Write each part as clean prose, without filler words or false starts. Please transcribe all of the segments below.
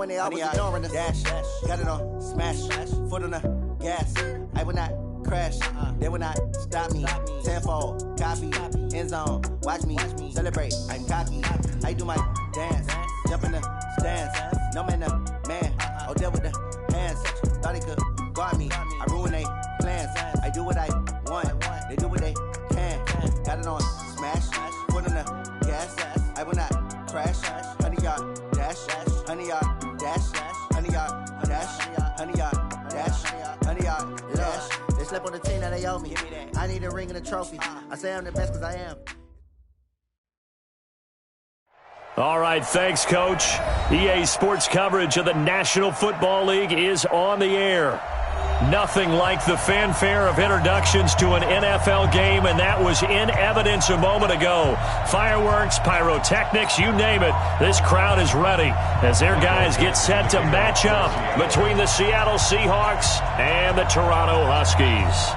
when they always ignoring us. Dash, got it on, smash, foot on the gas. I will not crash, they will not stop me. Tenfold, copy, end zone, watch me celebrate. I'm cocky, I do my dance, jump in the stands. No man, man, oh, deal with the hands. Thought they could guard me, I ruin they plans. I do what I want, they do what they can. Got it on, smash, foot on the gas. I will not crash, 100-yard dash, 100-yard dash, 100-yard dash, 100-yard dash, 100-yard dash. They slept on the team that they owe me. I need a ring and a trophy. I say I'm the best because I am. All right, thanks, Coach. EA Sports coverage of the National Football League is on the air. Nothing like the fanfare of introductions to an NFL game, and that was in evidence a moment ago. Fireworks, pyrotechnics, you name it. This crowd is ready as their guys get set to match up between the Seattle Seahawks and the Toronto Huskies.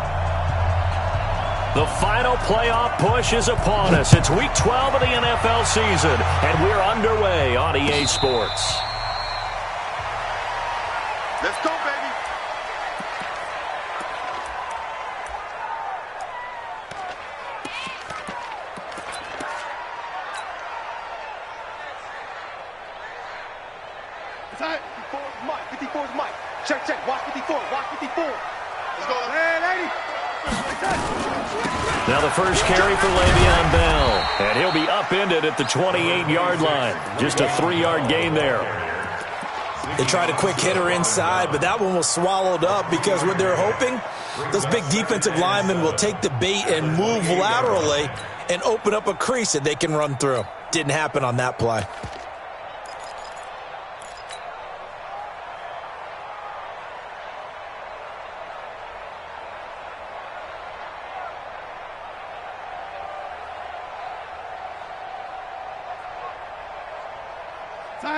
The final playoff push is upon us. It's Week 12 of the NFL season, and we're underway on EA Sports. Let's go, baby. It's all right. 54's Mike. 54's Mike. Check, check. Watch 54. Watch 54. Let's go. Hey, lady. Now the first carry for Le'Veon Bell, and he'll be upended at the 28-yard line. Just a 3-yard gain there. They tried a quick hitter inside, but that one was swallowed up because what they're hoping, those big defensive linemen will take the bait and move laterally and open up a crease that they can run through. Didn't happen on that play.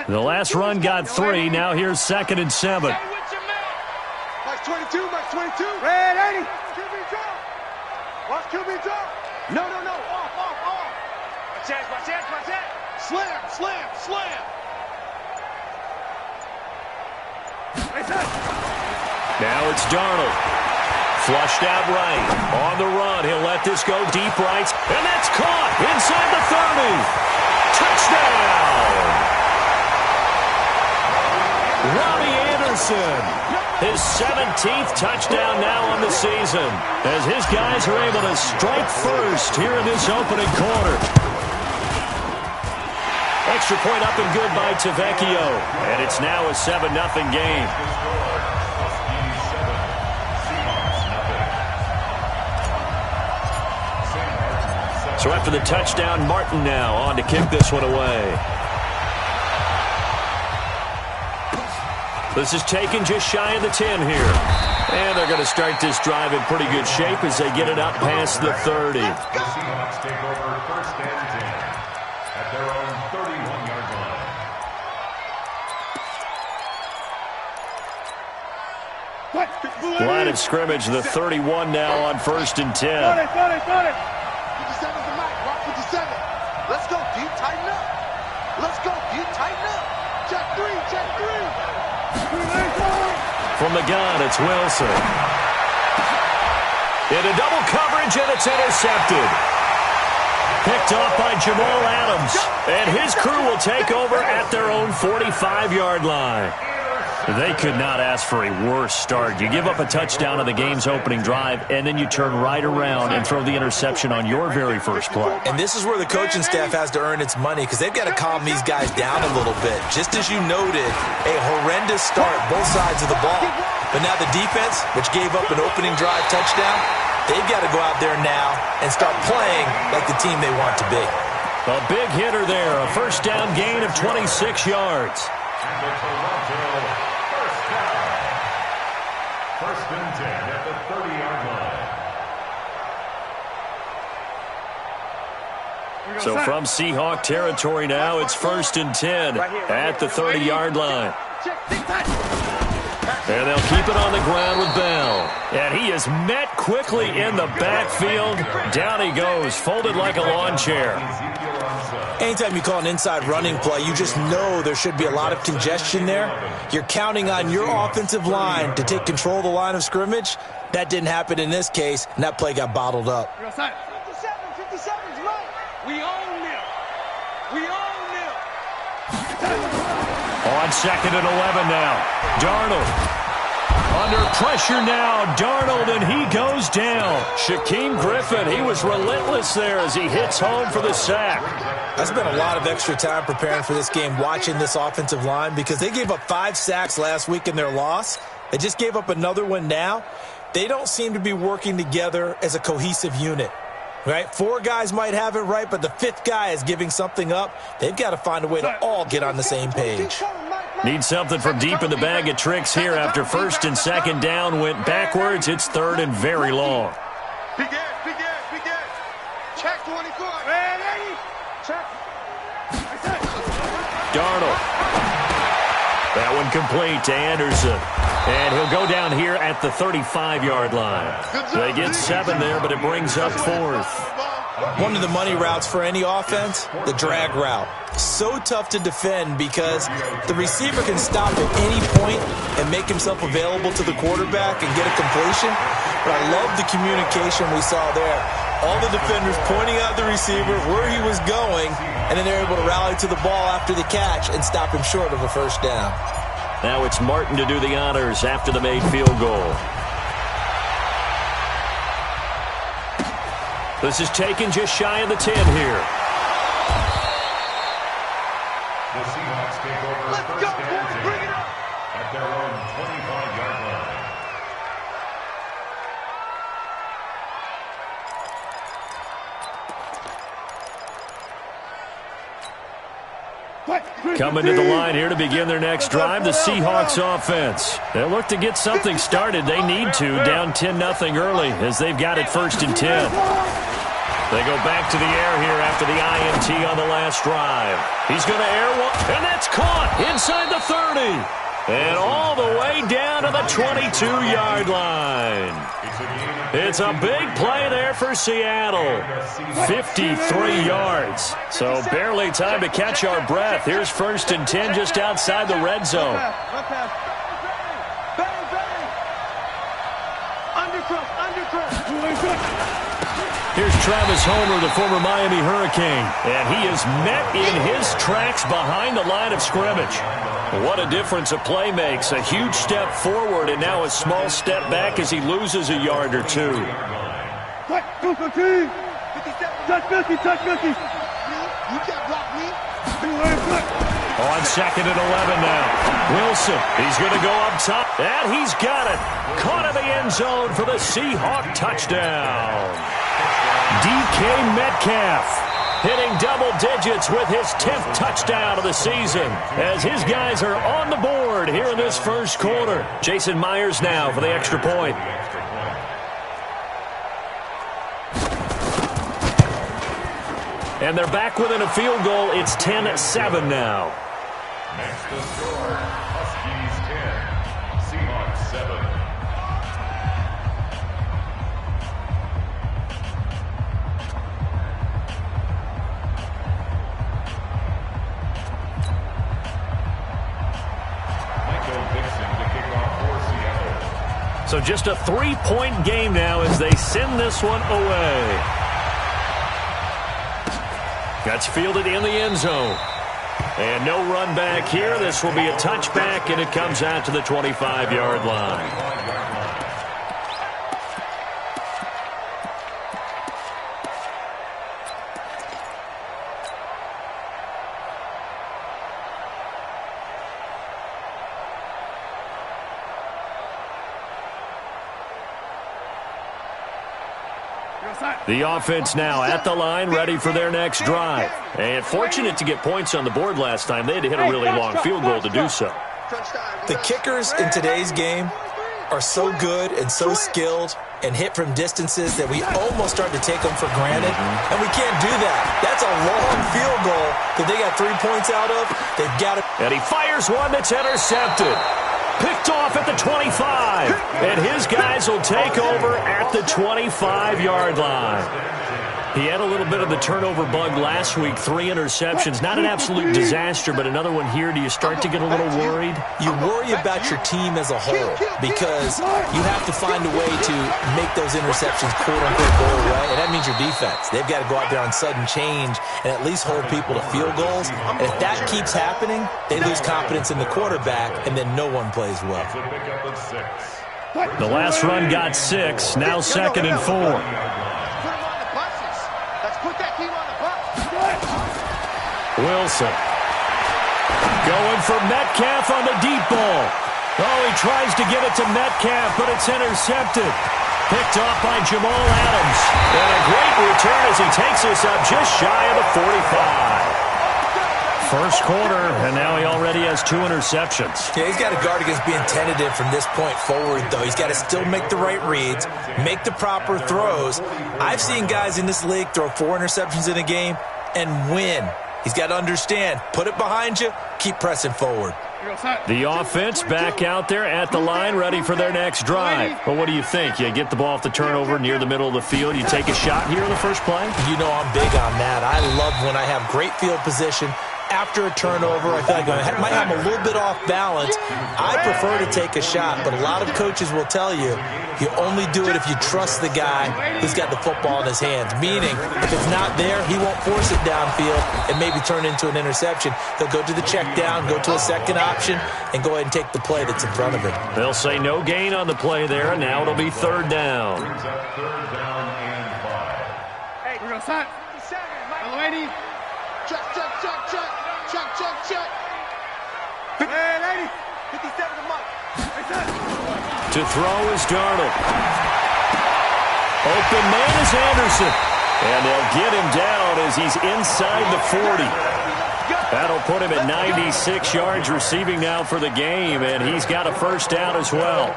The last run got 3. Now here's 2nd and 7. Mike's 22. Mike's 22. Red 80. QB drop. Watch QB drop. No. Off. Watch that. Slam. Now it's Darnold. Flushed out right. On the run. He'll let this go deep right. And that's caught inside the 30. Touchdown. Robbie Anderson, his 17th touchdown now on the season, as his guys are able to strike first here in this opening quarter. Extra point up and good by Tavecchio, and it's now a 7-0 game. So after the touchdown, Martin now on to kick this one away. This is taken just shy of the 10 here. And they're going to start this drive in pretty good shape as they get it up past the 30. The Seahawks take over 1st and 10 at their own 31-yard line. Line of scrimmage, the 31 now on 1st and 10. Got it. 57's the Mike. Watch 57. Let's go, deep, tighten up. Check 3. From the gun, it's Wilson. Into double coverage, and it's intercepted. Picked off by Jamal Adams. And his crew will take over at their own 45-yard line. They could not ask for a worse start. You give up a touchdown on the game's opening drive, and then you turn right around and throw the interception on your very first play. And this is where the coaching staff has to earn its money because they've got to calm these guys down a little bit. Just as you noted, a horrendous start, both sides of the ball. But now the defense, which gave up an opening drive touchdown, they've got to go out there now and start playing like the team they want to be. A big hitter there, a first down gain of 26 yards. And the Toronto first down. 1st and 10 at the 30-yard line. So from Seahawk territory now, it's 1st and 10 at the 30-yard line. And they'll keep it on the ground with Bell. And he is met quickly in the backfield. Down he goes, folded like a lawn chair. Anytime you call an inside running play, you just know there should be a lot of congestion there. You're counting on your offensive line to take control of the line of scrimmage. That didn't happen in this case, and that play got bottled up. 57's right. We own them. We own them. On 2nd and 11 now. Darnold. Under pressure now, Darnold, and he goes down. Shaquem Griffin, he was relentless there as he hits home for the sack. I spent a lot of extra time preparing for this game watching this offensive line because they gave up 5 sacks last week in their loss. They just gave up another one now. They don't seem to be working together as a cohesive unit. Right? 4 guys might have it right, but the 5th guy is giving something up. They've got to find a way to all get on the same page. Need something from deep in the bag of tricks here after 1st and 2nd down went backwards. It's 3rd and very long. Big edge. Check 24. Ready? Check. Darnold. That one complete to Anderson. And he'll go down here at the 35-yard line. They get 7 there, but it brings up 4th. One of the money routes for any offense, the drag route. So tough to defend because the receiver can stop at any point and make himself available to the quarterback and get a completion. But I love the communication we saw there. All the defenders pointing out the receiver where he was going, and then they're able to rally to the ball after the catch and stop him short of a first down. Now it's Martin to do the honors after the made field goal. This is taken just shy of the 10 here. The Seahawks take over first and 10 at their own 25-yard line. Coming to the line here to begin their next drive, the Seahawks offense. They look to get something started. They need to, down 10-0 early as they've got it 1st and 10. They go back to the air here after the INT on the last drive. He's going to air one, and that's caught inside the 30. And all the way down to the 22-yard line. It's a big play there for Seattle. 53 yards. So barely time to catch our breath. Here's 1st and 10 just outside the red zone. Here's Travis Homer, the former Miami Hurricane. And he is met in his tracks behind the line of scrimmage. What a difference a play makes. A huge step forward and now a small step back as he loses a yard or 2. On 2nd and 11 now. Wilson, he's going to go up top. And he's got it. Caught in the end zone for the Seahawk touchdown. DK Metcalf hitting double digits with his 10th touchdown of the season as his guys are on the board here in this first quarter. Jason Myers now for the extra point. And they're back within a field goal. It's 10-7 now. Next to score, Huskies 10, Seahawks 7. So just a 3-point game now as they send this one away. That's fielded in the end zone. And no run back here. This will be a touchback, and it comes out to the 25-yard line. The offense now at the line, ready for their next drive. And fortunate to get points on the board last time. They had to hit a really long field goal to do so. The kickers in today's game are so good and so skilled and hit from distances that we almost start to take them for granted. And we can't do that. That's a long field goal that they got 3 points out of. They've got to. And he fires one that's intercepted. Picked off at the 25. And his guys will take over at the 25-yard line. He had a little bit of the turnover bug last week, 3 interceptions. Not an absolute disaster, but another one here. Do you start to get a little worried? You worry about your team as a whole because you have to find a way to make those interceptions quote-unquote go away, and that means your defense. They've got to go out there on sudden change and at least hold people to field goals. And if that keeps happening, they lose confidence in the quarterback, and then no one plays well. The last run got 6, now 2nd and 4. Wilson going for Metcalf on the deep ball. Oh, he tries to get it to Metcalf, but it's intercepted. Picked off by Jamal Adams. And a great return as he takes us up just shy of the 45. First quarter, and now he already has 2 interceptions. Yeah, he's got to guard against being tentative from this point forward, though. He's got to still make the right reads, make the proper throws. I've seen guys in this league throw 4 interceptions in a game and win. He's got to understand, put it behind you, keep pressing forward. The offense back out there at the line, ready for their next drive. But what do you think? You get the ball off the turnover near the middle of the field. You take a shot here in the first play? You know I'm big on that. I love when I have great field position. After a turnover, I feel like I might have a little bit off balance. I prefer to take a shot, but a lot of coaches will tell you, you only do it if you trust the guy who's got the football in his hands. Meaning, if it's not there, he won't force it downfield and maybe turn it into an interception. He'll go to the check down, go to a second option, and go ahead and take the play that's in front of him. They'll say no gain on the play there, and now it'll be 3rd down. Hey, we're going to start. Lady. Check. Hey, lady. 57 to Mike. To throw is Darnold. Open man is Anderson. And they'll get him down as he's inside the 40. That'll put him at 96 yards receiving now for the game, and he's got a first down as well.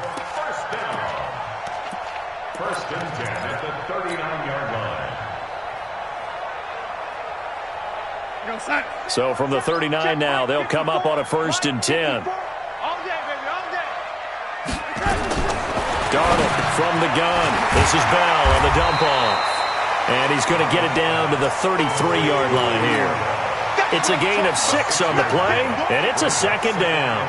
First and 10 at the 39-yard line. So from the 39 now, they'll come up on a 1st and 10. Darnold from the gun. This is Bell on the dump off. And he's going to get it down to the 33-yard line here. It's a gain of 6 on the play, and it's a 2nd down.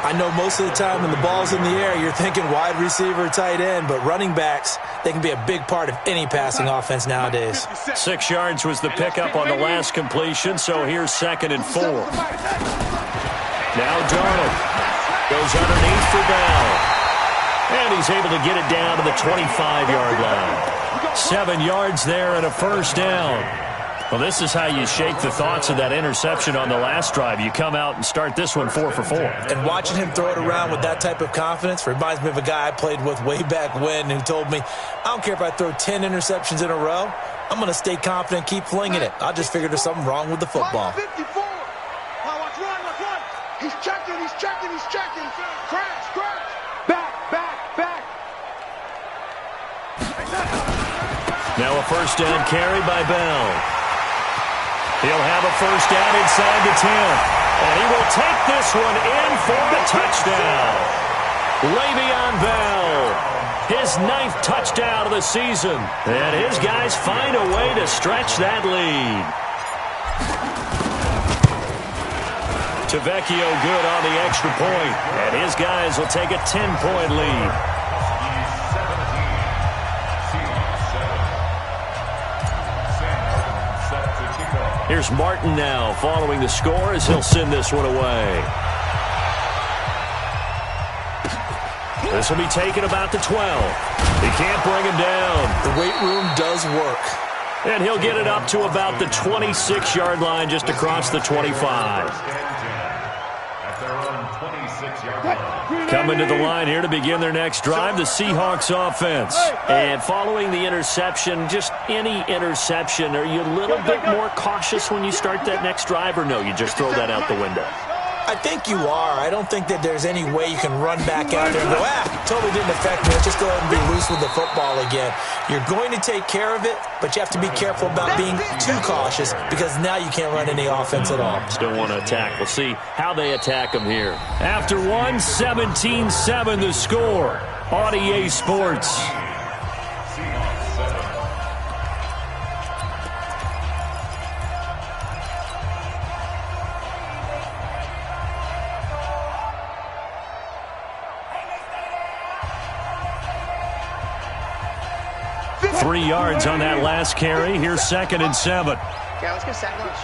I know most of the time when the ball's in the air, you're thinking wide receiver, tight end, but running backs, they can be a big part of any passing offense nowadays. 6 yards was the pickup on the last completion, so here's 2nd and 4. Now Darnold goes underneath for Bell. And he's able to get it down to the 25-yard line. 7 yards there and a first down. Well, this is how you shake the thoughts of that interception on the last drive. You come out and start this one 4 for 4. And watching him throw it around with that type of confidence reminds me of a guy I played with way back when who told me, I don't care if I throw 10 interceptions in a row. I'm going to stay confident, keep flinging it. I just figured there's something wrong with the football. 54. Watch run. He's checking. Crash. Back. Now a first down carry by Bell. He'll have a first down inside the 10. And he will take this one in for a touchdown. Le'Veon Bell, his 9th touchdown of the season. And his guys find a way to stretch that lead. Tavecchio good on the extra point. And his guys will take a 10-point lead. Here's Martin now following the score as he'll send this one away. This will be taken about the 12. He can't bring him down. The weight room does work. And he'll get it up to about the 26-yard line just across the 25. Coming to the line here to begin their next drive, the Seahawks offense. And following the interception, just any interception, are you a little bit more cautious when you start that next drive, or no, you just throw that out the window? I think you are. I don't think that there's any way you can run back out there and go, totally didn't affect me. Let's just go ahead and be loose with the football again. You're going to take care of it, but you have to be careful about being too cautious because now you can't run any offense at all. Still want to attack. We'll see how they attack them here. After 17-7 the score on EA Sports. 3 yards on that last carry. Here's 2nd and 7. Okay, let's get sack lunch.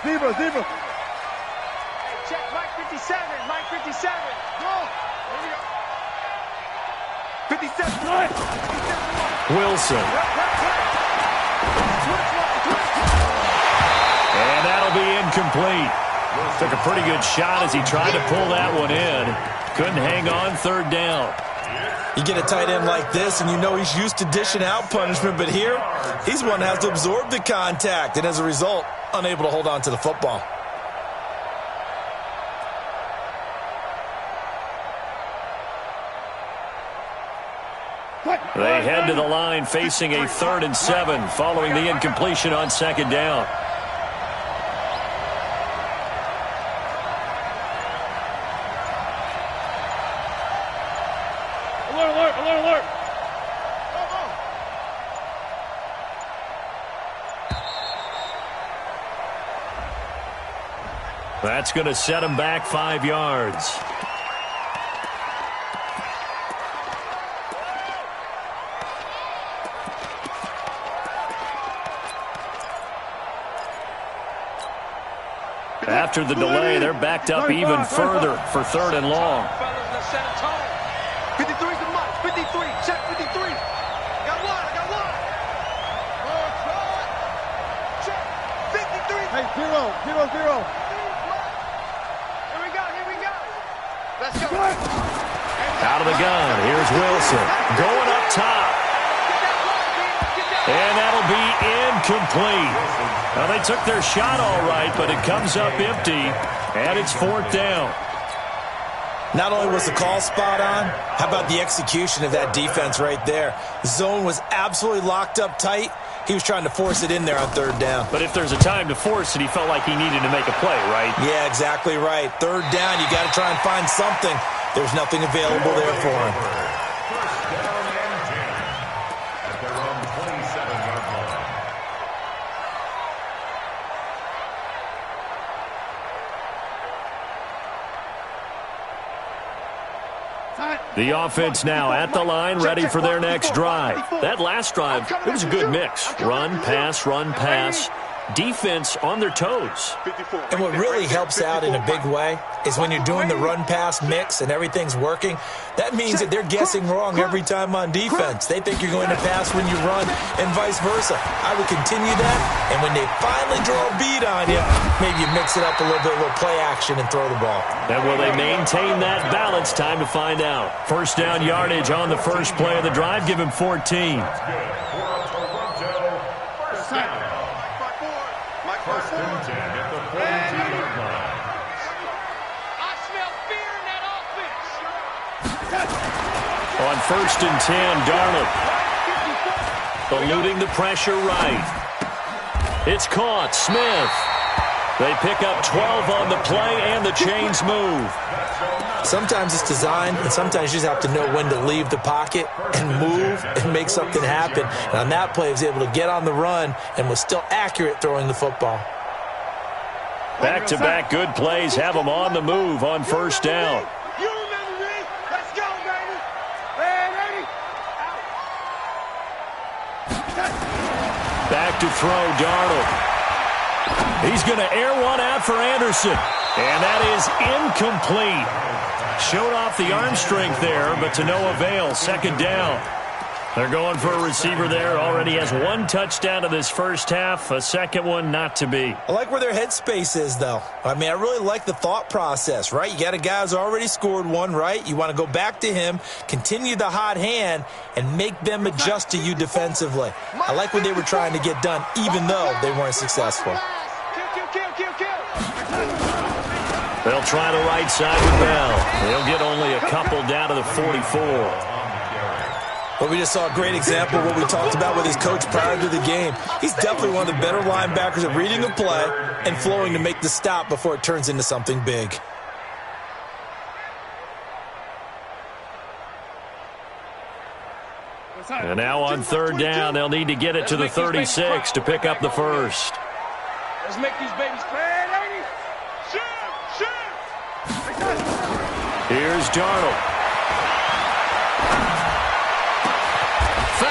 Zebra. Hey, check Mike 57. Mike 57. Go. Here we go. 57. 57. Wilson. And that'll be incomplete. Took a pretty good shot as he tried to pull that one in. Couldn't hang on 3rd down. You get a tight end like this, and you know he's used to dishing out punishment, but here, he's one that has to absorb the contact, and as a result, unable to hold on to the football. They head to the line facing a 3rd and 7 following the incompletion on 2nd down. Alert. That's going to set him back 5 yards. After the delay, they're backed up even further for 3rd and long. 53's the Mike. 53. Check 53. I got one. Check 53. Hey, 0. Here we go. Let's go. Out of the gun, here's Wilson. Going up top. And that'll be incomplete. Now, they took their shot all right, but it comes up empty, and it's 4th down. Not only was the call spot on, how about the execution of that defense right there? The zone was absolutely locked up tight. He was trying to force it in there on 3rd down. But if there's a time to force it, he felt like he needed to make a play, right? Yeah, exactly right. 3rd down, you got to try and find something. There's nothing available there for him. First down and 10 at their own 27-yard line. The offense now at the line, ready for their next drive. That last drive, it was a good mix. Run, pass. Defense on their toes. And what really helps out in a big way is when you're doing the run-pass mix and everything's working, that means that they're guessing wrong every time on defense. They think you're going to pass when you run and vice versa. I would continue that, and when they finally draw a beat on you, maybe you mix it up a little bit, a little play action, and throw the ball. And will they maintain that balance? Time to find out. First down yardage on the first play of the drive. Give him 14. First and 10 at the 42-yard line. I smell fear in that offense. On 1st and 10, Darnold. Eluding the pressure right. It's caught. Smith. They pick up 12 on the play, and the chains move. Sometimes it's designed, and sometimes you just have to know when to leave the pocket and move and make something happen. And on that play, he was able to get on the run and was still accurate throwing the football. Back-to-back good plays have them on the move on 1st down. You remember me? Let's go, baby. Ready? Back to throw, Darnold. He's going to air one out for Anderson. And that is incomplete. Showed off the arm strength there, but to no avail. 2nd down. They're going for a receiver there. Already has 1 touchdown in this first half. A second one not to be. I like where their headspace is, though. I mean, I really like the thought process, right? You got a guy who's already scored one, right? You want to go back to him, continue the hot hand, and make them adjust to you defensively. I like what they were trying to get done, even though they weren't successful. Kill. They'll try the right side with Bell. They'll get only a couple down to the 44. But we just saw a great example of what we talked about with his coach prior to the game. He's definitely one of the better linebackers at reading a play and flowing to make the stop before it turns into something big. And now on 3rd down, they'll need to get it to the 36 to pick up the first. Let's make these babies play, lady. Shoot. Here's Darnold.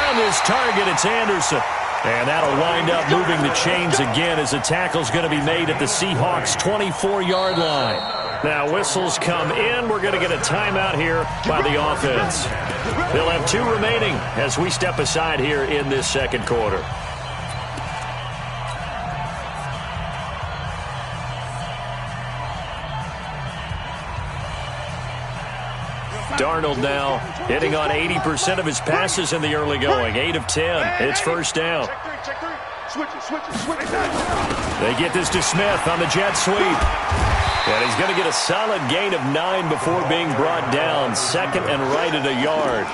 Found his target. It's Anderson. And that'll wind up moving the chains again as the tackle's going to be made at the Seahawks' 24-yard line. Now whistles come in. We're going to get a timeout here by the offense. They'll have 2 remaining as we step aside here in this second quarter. Darnold now hitting on 80% of his passes in the early going. 8 of 10. It's first down. They get this to Smith on the jet sweep. And he's going to get a solid gain of 9 before being brought down. Second and right at a yard.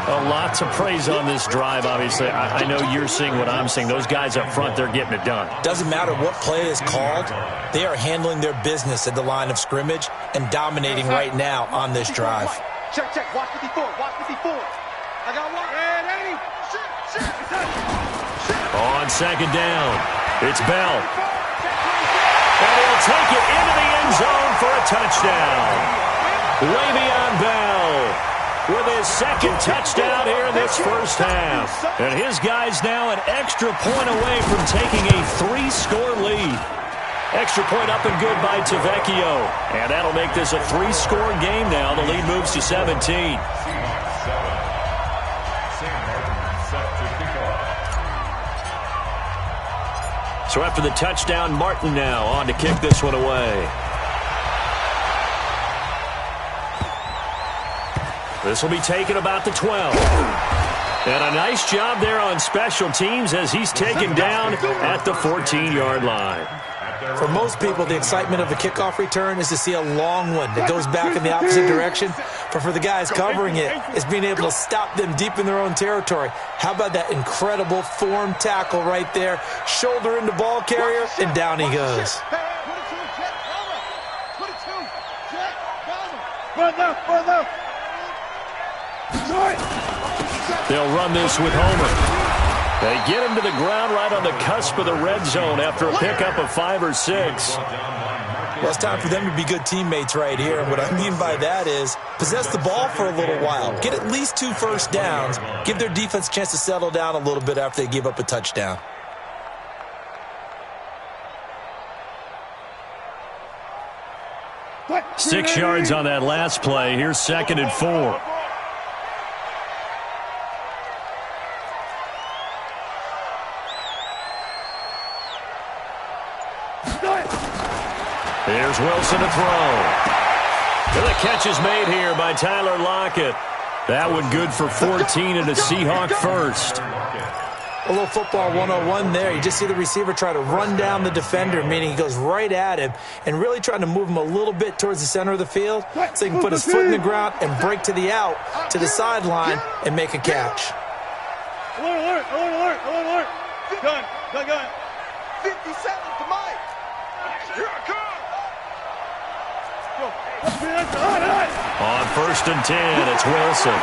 A lot to praise on this drive, obviously. I know you're seeing what I'm seeing. Those guys up front, they're getting it done. Doesn't matter what play is called. They are handling their business at the line of scrimmage and dominating right now on this drive. Check, check. Watch 54. Watch 54. I got one. On second down, it's Bell. And he'll take it into the end zone for a touchdown. Le'Veon Bell with his second touchdown here in this first half. And his guy's now an extra point away from taking a 3-score lead. Extra point up and good by Tavecchio. And that'll make this a 3-score game now. The lead moves to 17. So after the touchdown, Martin now on to kick this one away. This will be taken about the 12. And a nice job there on special teams as he's taken down at the 14-yard line. For most people, the excitement of a kickoff return is to see a long one that goes back in the opposite direction. But for the guys covering it, it's being able to stop them deep in their own territory. How about that incredible form tackle right there? Shoulder into ball carrier, and down he goes. They'll run this with Homer. They get him to the ground right on the cusp of the red zone after a pickup of 5 or 6. Well, it's time for them to be good teammates right here. And what I mean by that is possess the ball for a little while. Get at least 2 first downs. Give their defense a chance to settle down a little bit after they give up a touchdown. Six yards on that last play. Here's 2nd and 4. Here's Wilson to throw. And the catch is made here by Tyler Lockett. That one good for 14 and a Seahawk first. A little football 101 there. You just see the receiver try to run down the defender, meaning he goes right at him and really trying to move him a little bit towards the center of the field so he can put his foot in the ground and break to the out, to the sideline, and make a catch. Alert, alert, alert, alert. Gun. 57 to Mike. Here I come. On 1st and 10, it's Wilson.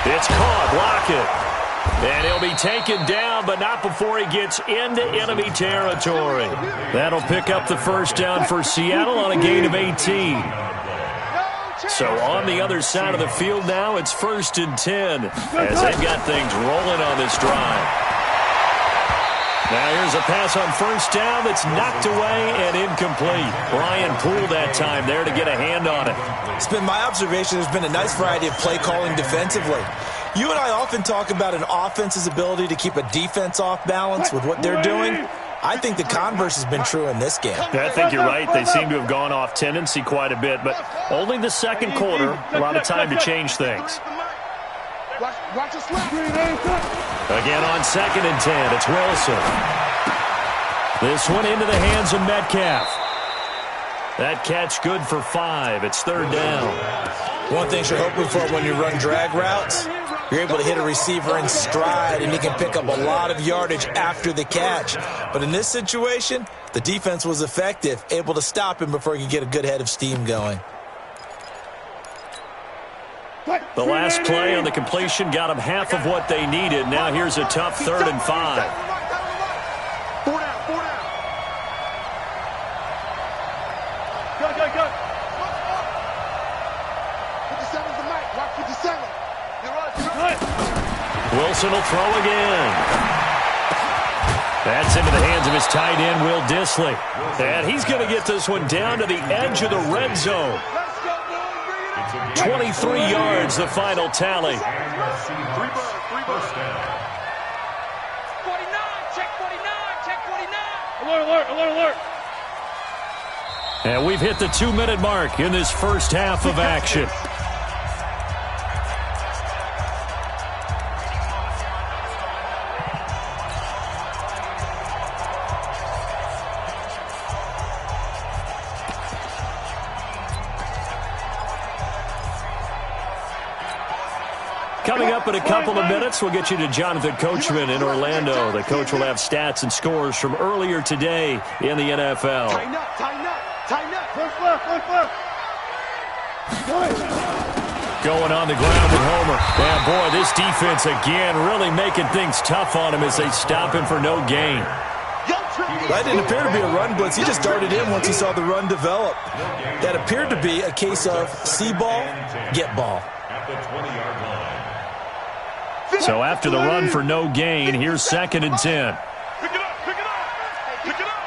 It's caught, Lockett. And he'll be taken down, but not before he gets into enemy territory. That'll pick up the first down for Seattle on a gain of 18. So on the other side of the field now, it's 1st and 10 as they've got things rolling on this drive. Now here's a pass on 1st down that's knocked away and incomplete. Brian Poole that time there to get a hand on it. It's been my observation there's been a nice variety of play calling defensively. You and I often talk about an offense's ability to keep a defense off balance with what they're doing. I think the converse has been true in this game. I think you're right. They seem to have gone off tendency quite a bit, but only the second quarter, a lot of time to change things. Again on 2nd and 10, it's Wilson. This one into the hands of Metcalf. That catch good for 5. It's 3rd down. One thing you're hoping for when you run drag routes, you're able to hit a receiver in stride and he can pick up a lot of yardage after the catch. But in this situation, the defense was effective, able to stop him before he could get a good head of steam going. The last play on the completion got them half of what they needed. Now here's a tough 3rd and 5. 4 down. Go. 57's the mic. Watch 57. You're right. Wilson will throw again. That's into the hands of his tight end, Will Dissly. And he's going to get this one down to the edge of the red zone. 23 yards, the final tally. 49, check 49, check 49. Alert, alert, alert, alert. And we've hit the 2-minute mark in this first half of action. Coming up in a couple of minutes, we'll get you to Jonathan Coachman in Orlando. The coach will have stats and scores from earlier today in the NFL. Tighten up, tighten up, tighten up. First left, first left. Going on the ground with Homer. Yeah, boy, this defense again really making things tough on him as they stop him for no gain. That didn't appear to be a run blitz. He just darted in once he saw the run develop. That appeared to be a case of see ball, get ball. At the 20-yard line. So after the run for no gain, here's 2nd and 10. Pick it up, pick it up, pick it up.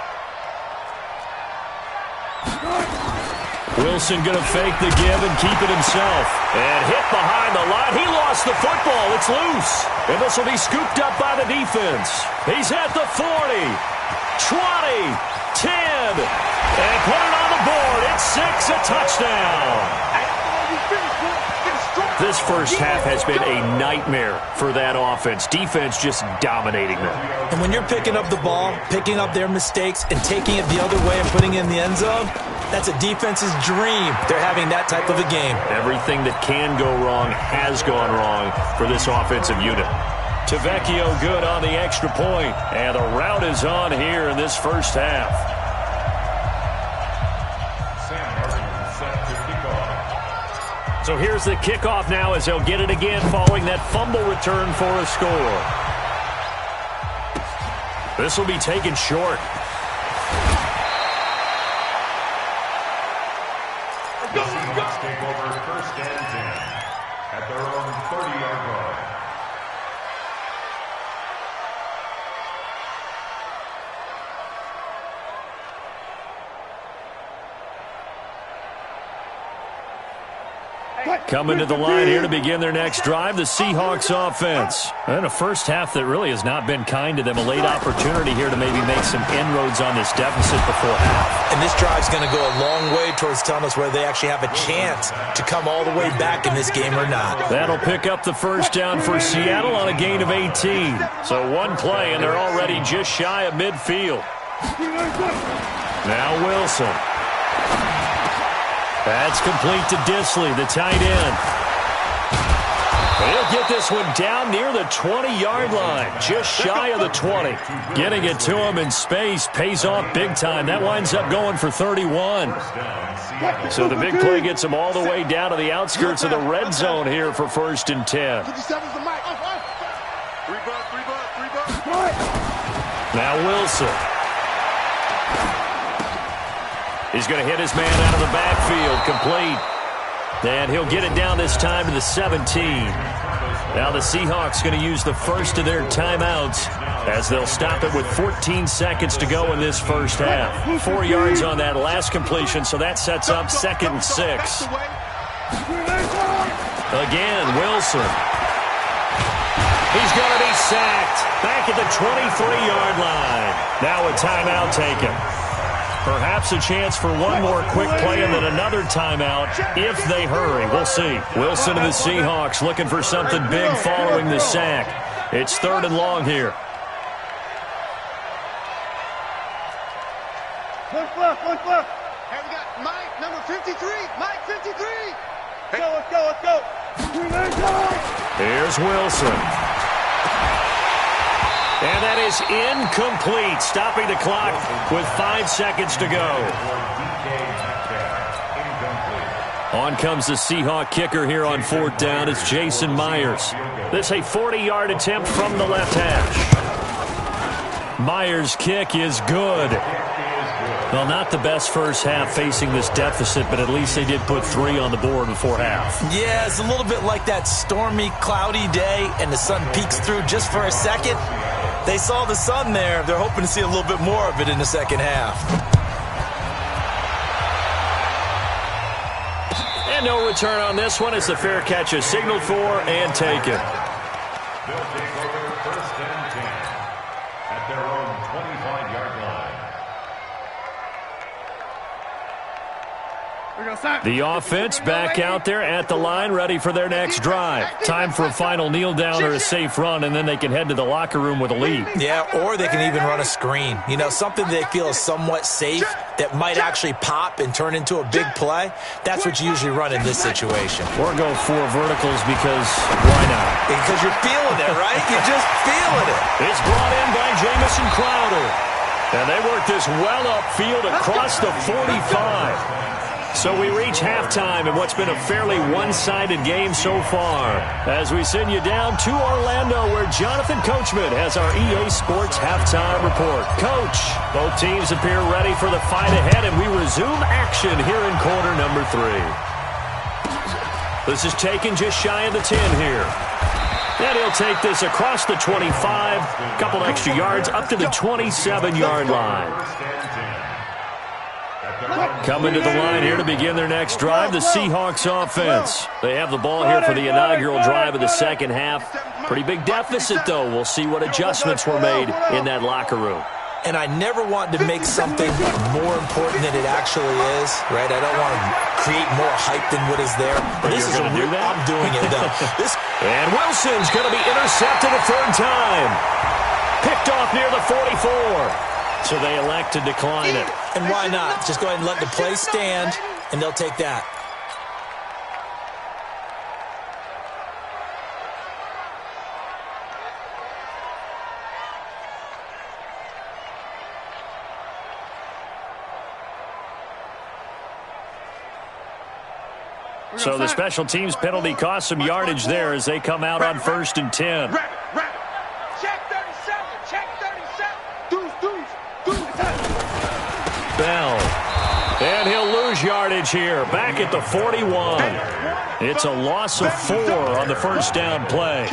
Wilson going to fake the give and keep it himself. And hit behind the line. He lost the football. It's loose. And this will be scooped up by the defense. He's at the 40, 20, 10, and put it on the board. It's 6, a touchdown. This first half has been a nightmare for that offense. Defense just dominating them. And when you're picking up the ball, picking up their mistakes, and taking it the other way and putting it in the end zone, that's a defense's dream. They're having that type of a game. Everything that can go wrong has gone wrong for this offensive unit. Tavecchio good on the extra point, and the route is on here in this first half. So here's the kickoff now as they'll get it again following that fumble return for a score. This will be taken short. The Seahawks take over 1st and 10 at their own 30-yard line. Coming to the line here to begin their next drive, the Seahawks offense. And a first half that really has not been kind to them. A late opportunity here to maybe make some inroads on this deficit before half. And this drive's going to go a long way towards telling us whether they actually have a chance to come all the way back in this game or not. That'll pick up the first down for Seattle on a gain of 18. So one play, and they're already just shy of midfield. Now Wilson. That's complete to Dissly, the tight end. He'll get this one down near the 20-yard line, just shy of the 20. Getting it to him in space pays off big time. That winds up going for 31. So the big play gets him all the way down to the outskirts of the red zone here for 1st and 10. Now Wilson. He's going to hit his man out of the backfield, complete. And he'll get it down this time to the 17. Now the Seahawks going to use the first of their timeouts as they'll stop it with 14 seconds to go in this first half. 4 yards on that last completion, so that sets up 2nd and 6. Again, Wilson. He's going to be sacked back at the 23-yard line. Now a timeout taken. Perhaps a chance for one more quick play and then another timeout if they hurry. We'll see. Wilson and the Seahawks looking for something big following the sack. It's 3rd and long here. Left. Hey, we got Mike, number 53. Mike, 53. Hey. Let's go. Here's Wilson. And that is incomplete, stopping the clock with 5 seconds to go. On comes the Seahawk kicker here on 4th down. It's Jason Myers. This a 40-yard attempt from the left hash. Myers' kick is good. Well, not the best first half facing this deficit, but at least they did put 3 on the board before half. Yeah, it's a little bit like that stormy, cloudy day, and the sun peeks through just for a second. They saw the sun there. They're hoping to see a little bit more of it in the second half. And no return on this one as the fair catch is signaled for and taken. They'll take over first and 10 at their own 25-yard line. The offense back out there at the line, ready for their next drive. Time for a final kneel down or a safe run, and then they can head to the locker room with a lead. Yeah, or they can even run a screen. You know, something they feel is somewhat safe that might actually pop and turn into a big play. That's what you usually run in this situation. Or go 4 verticals because why not? Because you're feeling it, right? You're just feeling it. It's brought in by Jamison Crowder. And they work this well upfield across the 45. So we reach halftime in what's been a fairly one-sided game so far. As we send you down to Orlando, where Jonathan Coachman has our EA Sports Halftime Report. Coach, both teams appear ready for the fight ahead, and we resume action here in quarter number 3. This is taken just shy of the 10 here. And he'll take this across the 25, a couple extra yards up to the 27-yard line. Coming to the line here to begin their next drive, the Seahawks offense. They have the ball here for the inaugural drive of the second half. Pretty big deficit, though. We'll see what adjustments were made in that locker room. And I never want to make something more important than it actually is, right? I don't want to create more hype than what is there. But this is do that? I'm doing it, though. And Wilson's going to be intercepted a third time. Picked off near the 44. So they elect to decline it. And why not? Just go ahead and let the play stand, and they'll take that. So the special teams penalty cost some yardage there as they come out on 1st and 10. Check 37. Check 37. Deuce. Bell. And he'll lose yardage here. Back at the 41. It's a loss of 4 on the first down play.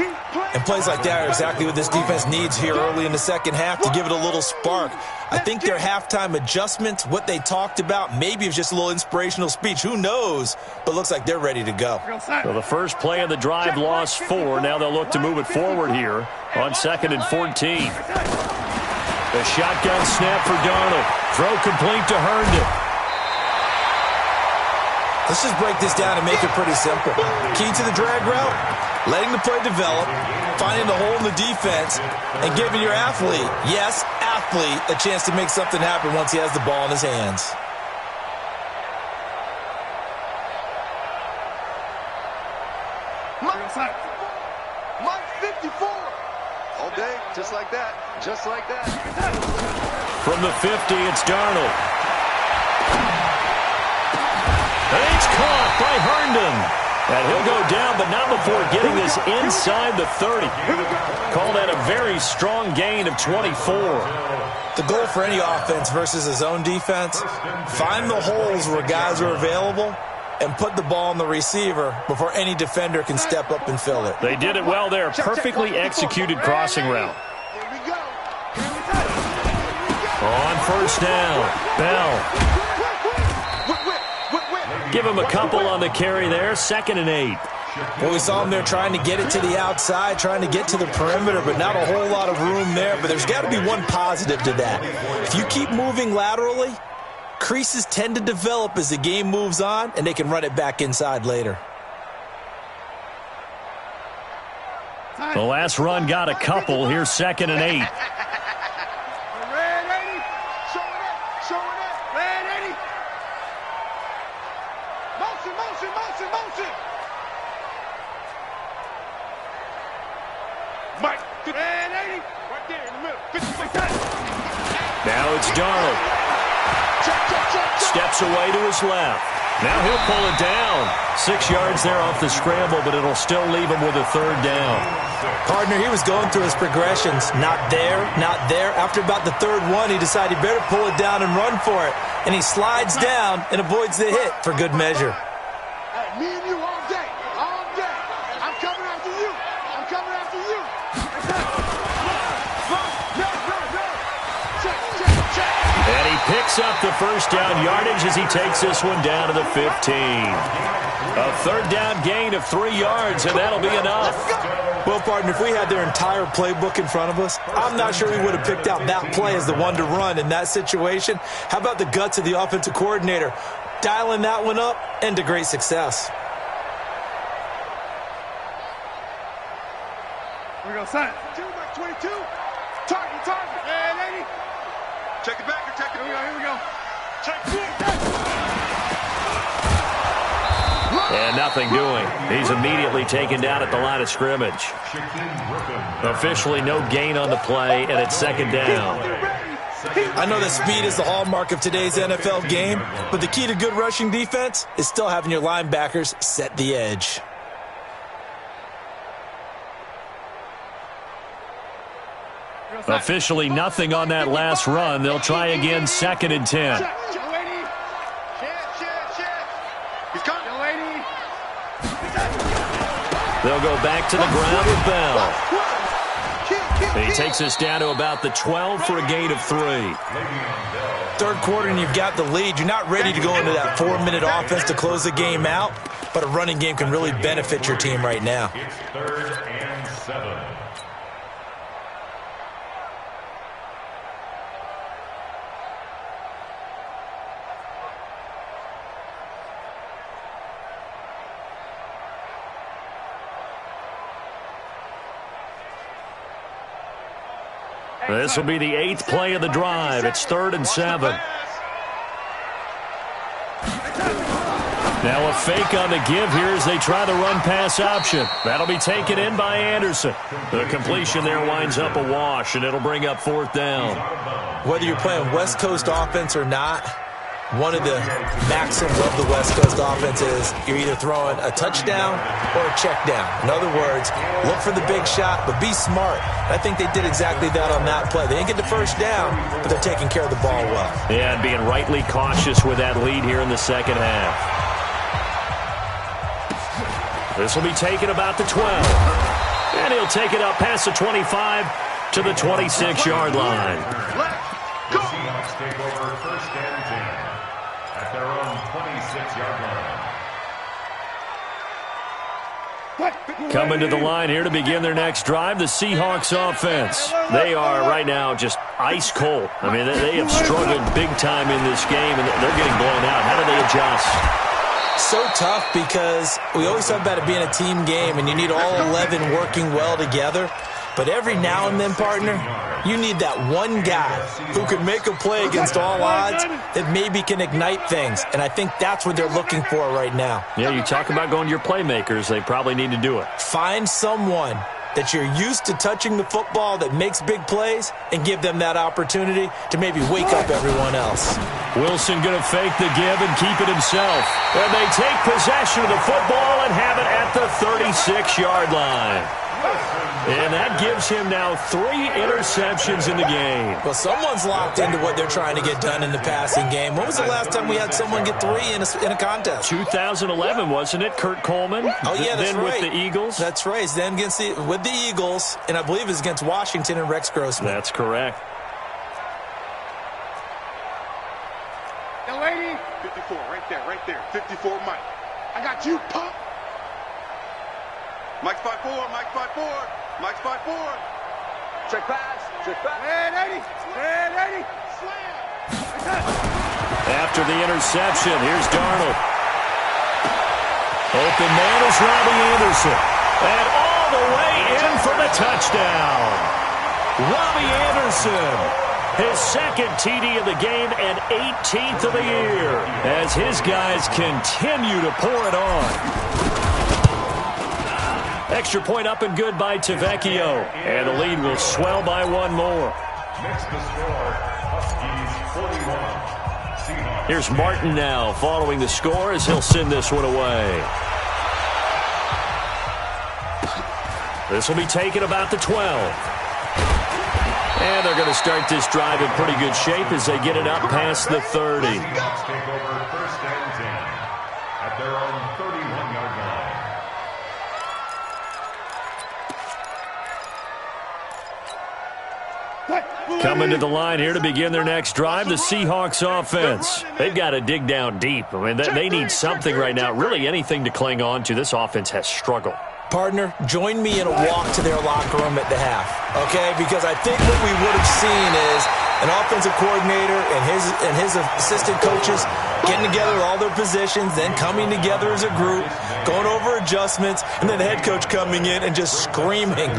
And plays like that are exactly what this defense needs here early in the second half to give it a little spark. I think their halftime adjustments, what they talked about, maybe it was just a little inspirational speech. Who knows? But looks like they're ready to go. So the first play of the drive lost 4. Now they'll look to move it forward here on 2nd and 14. The shotgun snap for Darnold. Throw complete to Herndon. Let's just break this down and make it pretty simple. Key to the drag route, letting the play develop, finding the hole in the defense, and giving your athlete, yes, athlete, a chance to make something happen once he has the ball in his hands. Mike 54. All day, just like that. Just like that. From the 50, it's Darnold. And it's caught by Herndon. And he'll go down, but not before getting this inside the 30. Call that a very strong gain of 24. The goal for any offense versus his own defense, find the holes where guys are available and put the ball on the receiver before any defender can step up and fill it. They did it well there. Perfectly executed crossing route. Here we go. On first down, Bell. Give him a couple on the carry there. 2nd and 8. Well, we saw him there trying to get it to the outside, trying to get to the perimeter, but not a whole lot of room there. But there's got to be one positive to that. If you keep moving laterally, creases tend to develop as the game moves on, and they can run it back inside later. The last run got a couple. Here's 2nd and 8. Red 80. Showing up. Red 80. Motion. Mike, red 80. Right there in the middle. 56. Now it's Darnold. Check. Steps away to his left. Now he'll pull it down. 6 yards there off the scramble, but it'll still leave him with a 3rd down. Partner, he was going through his progressions. Not there, not there. After about the 3rd one, he decided he better pull it down and run for it. And he slides down and avoids the hit for good measure. Hey, me and you all day. All day. I'm coming after you. I'm coming after you. And he picks up the 1st down yardage as he takes this one down to the 15. A 3rd down gain of 3 yards, and that'll be enough. Well, partner, if we had their entire playbook in front of us, I'm not sure we would have picked out that play as the one to run in that situation. How about the guts of the offensive coordinator? Dialing that one up into great success. Here we go, son. 22. Target. Hey, lady. Check it back. Check it. Here we go. Check it. And nothing doing. He's immediately taken down at the line of scrimmage. Officially no gain on the play, and it's 2nd down. I know that speed is the hallmark of today's NFL game, but the key to good rushing defense is still having your linebackers set the edge. Officially nothing on that last run. They'll try again, 2nd and 10. They'll go back to the ground with Bell. He takes us down to about the 12 for a gain of 3. 3rd quarter and you've got the lead. You're not ready to go into that 4-minute offense to close the game out, but a running game can really benefit your team right now. It's 3rd and 7. This will be the 8th play of the drive. It's 3rd and 7. Now a fake on the give here as they try the run-pass option. That'll be taken in by Anderson. The completion there winds up a wash, and it'll bring up 4th down. Whether you're playing West Coast offense or not, one of the maxims of the West Coast offense is you're either throwing a touchdown or a check down. In other words, look for the big shot, but be smart. I think they did exactly that on that play. They didn't get the 1st down, but they're taking care of the ball well. Yeah, and being rightly cautious with that lead here in the 2nd half. This will be taken about the 12. And he'll take it up past the 25 to the 26-yard line. The Seahawks take over 1st and 10 at their own 26-yard line. Coming to the line here to begin their next drive, the Seahawks offense. They are right now just ice cold. I mean, they have struggled big time in this game, and they're getting blown out. How do they adjust? So tough because we always talk about it being a team game, and you need all 11 working well together. But every now and then, partner, you need that one guy who can make a play against all odds that maybe can ignite things. And I think that's what they're looking for right now. Yeah, you talk about going to your playmakers. They probably need to do it. Find someone that you're used to touching the football that makes big plays and give them that opportunity to maybe wake up everyone else. Wilson going to fake the give and keep it himself. And they take possession of the football and have it at the 36-yard line. And that gives him now 3 interceptions in the game. Well, someone's locked into what they're trying to get done in the passing game. When was the last time we had someone get 3 in a contest? 2011, wasn't it? Kurt Coleman? Oh, yeah, that's then right. With the Eagles? That's right. Then with the Eagles, and I believe it's against Washington and Rex Grossman. That's correct. Young lady. 54, right there. 54, Mike. I got you, pump. Mike's 5'4", Mike's 5'4", Mike's 5'4". Check pass. Hey, 80. Slam. After the interception, here's Darnold. Open man is Robbie Anderson. And all the way in for the touchdown. Robbie Anderson. His 2nd TD of the game and 18th of the year as his guys continue to pour it on. Extra point up and good by Tavecchio. And the lead will swell by 1 more. Next to score, Huskies 41, Here's Martin now following the score as he'll send this one away. This will be taken about the 12. And they're going to start this drive in pretty good shape as they get it up past the 30. Seahawks take over 1st and 10 at their own 31-yard line. Coming to the line here to begin their next drive, the Seahawks offense. They've got to dig down deep. I mean, they need something right now, really anything to cling on to. This offense has struggled. Partner, join me in a walk to their locker room at the half, okay? Because I think what we would have seen is an offensive coordinator and his assistant coaches getting together with all their positions, then coming together as a group, going over adjustments, and then the head coach coming in and just screaming,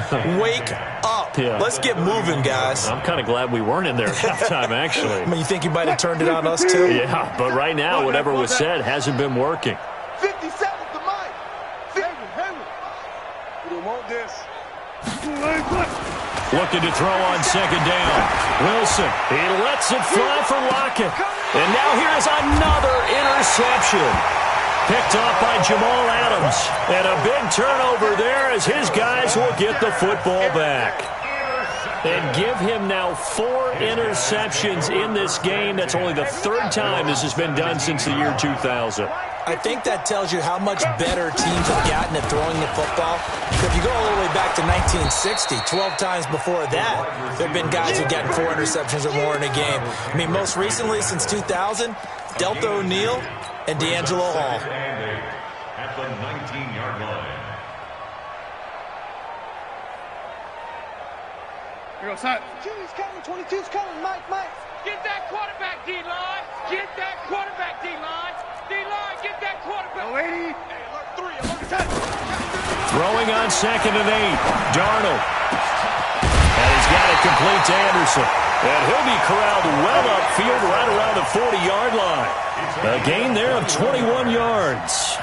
"Wake up. Yeah. Let's get moving, guys." I'm kind of glad we weren't in there at halftime, actually. I mean, you think he might have turned it on us, too? Yeah, but right now, whatever was said hasn't been working. 57 to Mike. We don't want this. Looking to throw on 2nd down. Wilson, he lets it fly for Lockett. And now here's another interception. Picked off by Jamal Adams. And a big turnover there as his guys will get the football back. And give him now 4 interceptions in this game. That's only the 3rd time this has been done since the year 2000. I think that tells you how much better teams have gotten at throwing the football. If you go all the way back to 1960, 12 times before that, there have been guys who've gotten 4 interceptions or more in a game. I mean, most recently, since 2000, Delta O'Neal and D'Angelo Hall. At the 19-yard line. Here goes Hunt. 22's coming, 22's coming. Mike. Get that quarterback, D-line. Get that quarterback, D-line. D-line, get that quarterback. No 80. Hey, alert 3, alert 10. Throwing on 2nd and 8. Darnold. And he's got it complete to Anderson. And he'll be corralled well upfield right around the 40-yard line. A gain there of 21 yards.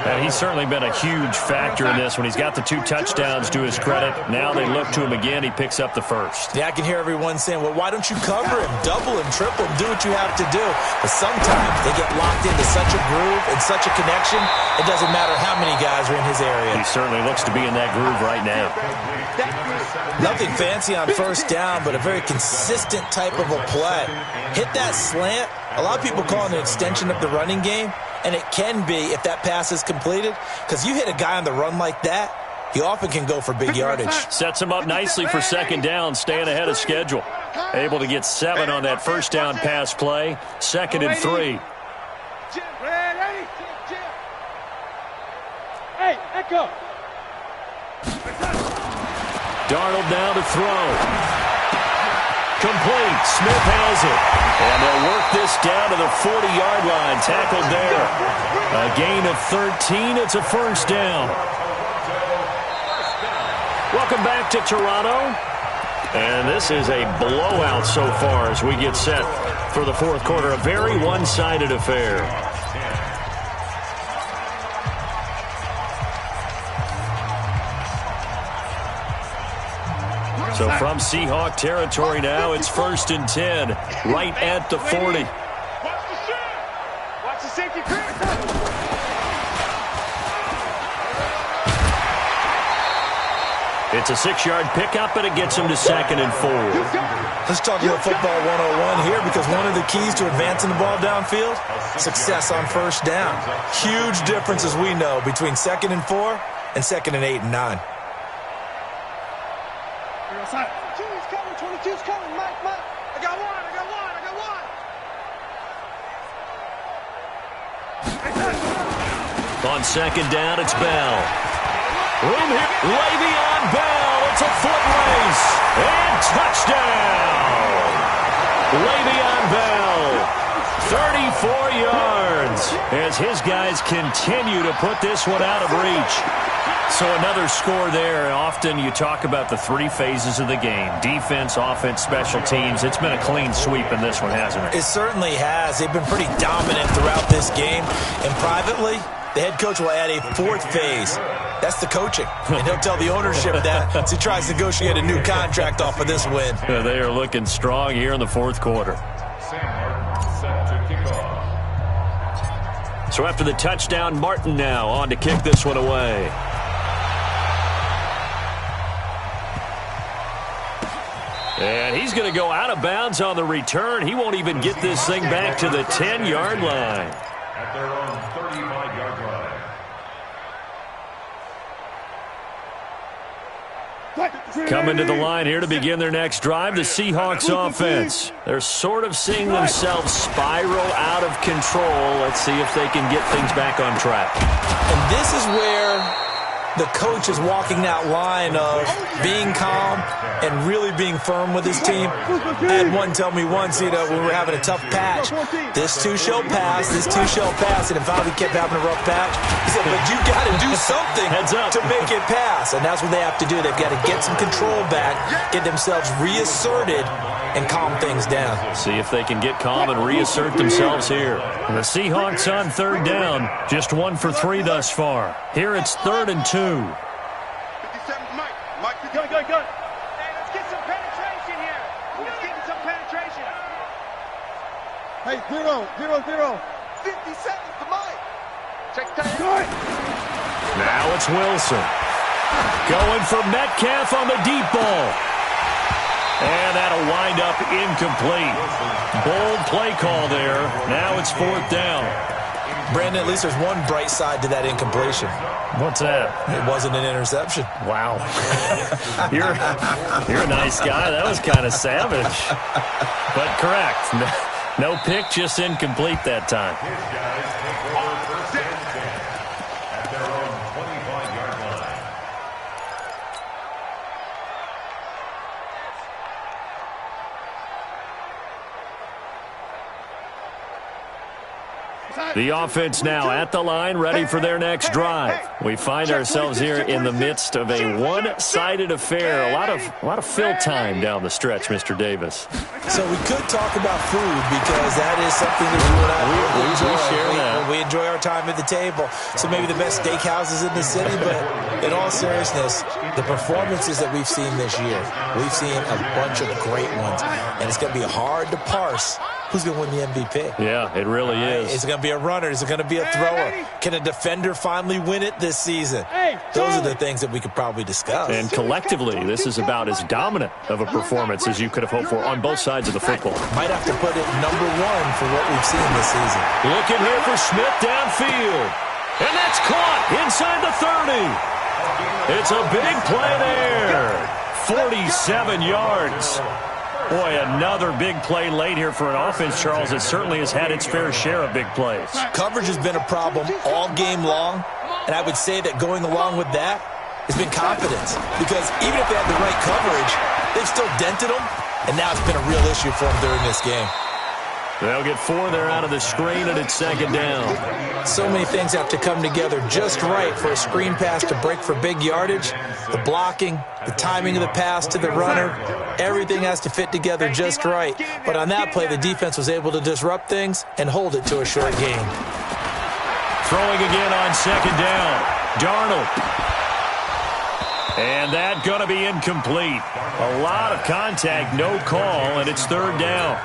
And he's certainly been a huge factor in this when he's got the 2 touchdowns to his credit. Now they look to him again. He picks up the 1st. Yeah, I can hear everyone saying, well, why don't you cover him, double him, triple him, do what you have to do. But sometimes they get locked into such a groove and such a connection, it doesn't matter how many guys are in his area. He certainly looks to be in that groove right now. Nothing fancy on 1st down, but a very consistent type of a play. Hit that slant. A lot of people call it an extension of the running game. And it can be if that pass is completed, because you hit a guy on the run like that, he often can go for big yardage. Sets him up nicely for 2nd down, staying ahead of schedule. Able to get 7 on that 1st down pass play. 2nd and 3. Hey, Echo. Darnold now to throw. Complete. Smith has it. And they'll work this down to the 40-yard line. Tackled there. A gain of 13. It's a 1st down. Welcome back to Toronto. And this is a blowout so far as we get set for the 4th quarter. A very one-sided affair. So from Seahawk territory now, it's 1st and 10, right at the 40. Watch the shot. Watch the safety creep. It's a 6-yard pickup, and it gets him to 2nd and 4. Let's talk about football 101 here, because one of the keys to advancing the ball downfield, success on 1st down. Huge difference, as we know, between 2nd and 4 and 2nd and 8 and 9. 22's coming, 22's coming. Mike. I got one. On 2nd down, it's Bell. Room here. Le'Veon Bell. It's a foot race. And touchdown. Le'Veon Bell. 34 yards as his guys continue to put this one out of reach. So another score there. Often you talk about the 3 phases of the game. Defense, offense, special teams. It's been a clean sweep in this one, hasn't it? It certainly has. They've been pretty dominant throughout this game. And privately, the head coach will add a 4th phase. That's the coaching. And he'll tell the ownership that as he tries to negotiate a new contract off of this win. They are looking strong here in the 4th quarter. Sam Martin. So after the touchdown, Martin now on to kick this one away. And he's going to go out of bounds on the return. He won't even get this thing back to the 10-yard line. At their own 35-yard line. Coming to the line here to begin their next drive, the Seahawks offense. They're sort of seeing themselves spiral out of control. Let's see if they can get things back on track. And this is where the coach is walking that line of being calm and really being firm with his team. I had one tell me once, when we were having a tough patch, this too shall pass, this too shall pass, and if Bobby kept having a rough patch, he said, but you got to do something to make it pass, and that's what they have to do. They've got to get some control back, get themselves reasserted, and calm things down. See if they can get calm and reassert themselves here. And the Seahawks on third down, just 1 for 3 thus far. Here it's 3rd and 2. 57, Mike, go. Hey, let's get some penetration here. Let's get some penetration. Hey, 0. 50 seconds to Mike. Check time. Now it's Wilson. Going for Metcalf on the deep ball. And that'll wind up incomplete. Bold play call there. Now it's 4th down. Brandon, at least there's one bright side to that incompletion. What's that? It wasn't an interception. Wow. You're a nice guy. That was kind of savage. But correct. No pick, just incomplete that time. His guys take over 1st and 10 at their own 25-yard line. The offense now at the line, ready for their next drive. We find ourselves here in the midst of a one-sided affair. A lot of fill time down the stretch, Mr. Davis. So we could talk about food because that is something that you and I enjoy. We enjoy our time at the table. So maybe the best steakhouses in the city, but in all seriousness, the performances that we've seen this year, we've seen a bunch of great ones, and it's going to be hard to parse who's going to win the MVP. Yeah, it really is. Is it going to be a runner? Is it going to be a thrower? Can a defender finally win it this season? Those are the things that we could probably discuss. And collectively, this is about as dominant of a performance as you could have hoped for on both sides of the football. Might have to put it number 1 for what we've seen this season. Looking here for Smith downfield. And that's caught inside the 30. It's a big play there. 47 yards. Boy, another big play late here for an offense, Charles, that certainly has had its fair share of big plays. Coverage has been a problem all game long, and I would say that going along with that has been confidence. Because even if they had the right coverage, they've still dented them, and now it's been a real issue for them during this game. They'll get 4 there out of the screen, and it's 2nd down. So many things have to come together just right for a screen pass to break for big yardage. The blocking, the timing of the pass to the runner, everything has to fit together just right. But on that play, the defense was able to disrupt things and hold it to a short gain. Throwing again on 2nd down. Darnold. And that going to be incomplete. A lot of contact, no call, and it's 3rd down.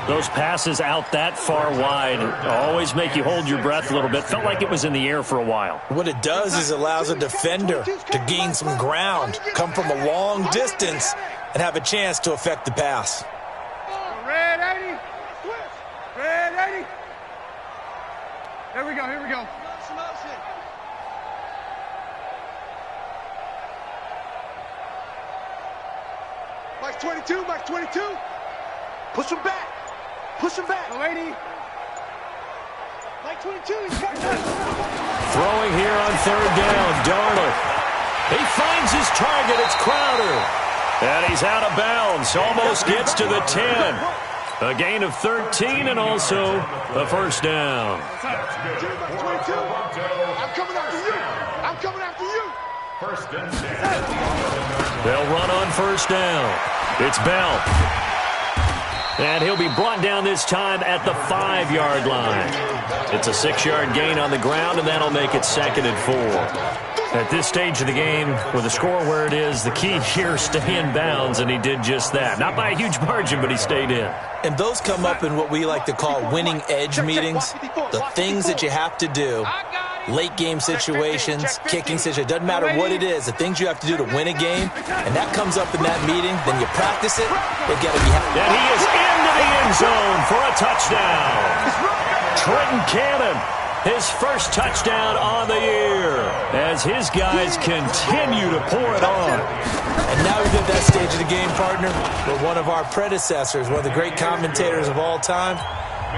Those passes out that far wide always make you hold your breath a little bit. Felt like it was in the air for a while. What it does is allows a defender to gain some ground, come from a long distance, and have a chance to affect the pass. Red 80. Red 80. Here we go. Mike's 22. Push him back. Oh, 80. Mike 22. He's got Throwing here on 3rd down. Darnold. He finds his target. It's Crowder. And he's out of bounds. Almost gets to the 10. A gain of 13 and also a 1st down. I'm coming after you. 1st and 10. They'll run on 1st down. It's Bell. And he'll be brought down this time at the 5-yard line. It's a 6-yard gain on the ground, and that'll make it 2nd and 4. At this stage of the game, with the score where it is, the key here is stay in bounds, and he did just that. Not by a huge margin, but he stayed in. And those come up in what we like to call winning edge meetings. The things that you have to do, late game situations, kicking situations, doesn't matter what it is, the things you have to do to win a game, and that comes up in that meeting, then you practice it, they've got to be happy. And he is into the end zone for a touchdown. Trenton Cannon, his first touchdown on the year, as his guys continue to pour it on. And now we've at that stage of the game, partner, where one of our predecessors, one of the great commentators of all time,